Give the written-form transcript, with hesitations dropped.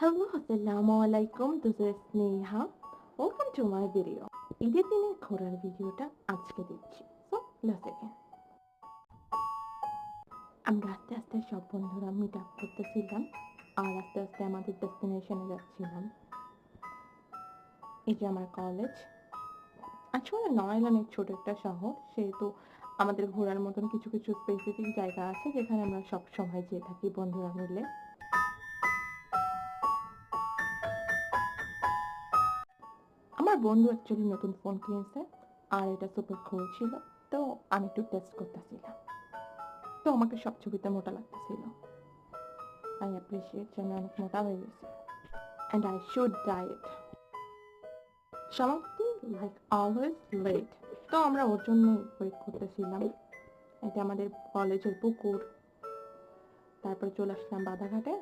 Hello, Assalamu alaikum. This is Sneha. Welcome to my video. ঈদের দিনে ঘোরার ভিডিওটা আজকে দিচ্ছি। So, let's begin. আমরা আস্তে আস্তে সব বন্ধুরা মিট আপ করতেছিলাম আর আস্তে আস্তে আমাদের ডেস্টিনেশনে যাচ্ছিলাম। এই যে আমার কলেজ। আসলে নড়াইল অনেক ছোট একটা শহর, সেহেতু আমাদের ঘোরার মতন কিছু কিছু স্পেসিফিক জায়গা আছে যেখানে আমরা সব সময় যেয়ে থাকি বন্ধুরা মিলে। আমার বন্ধু অ্যাকচুয়ালি নতুন ফোন কিনেছে আর এটা সুপার কুল ছিল, তো আমি একটু টেস্ট করতেছিলাম। তো আমাকে সব ছবিতে মোটা লাগতেছিল। আই অ্যাপ্রিশিয়েট যে আমি অনেক মোটা হয়ে গেছি অ্যান্ড আই শুড ডায়েট। সমাপ্তি লাইক অলওয়েজ লেট। তো আমরা ওর জন্যই ওয়েট করতেছিলাম। এটা আমাদের কলেজের পুকুর। তারপরে চলে আসলাম বাধাঘাটে।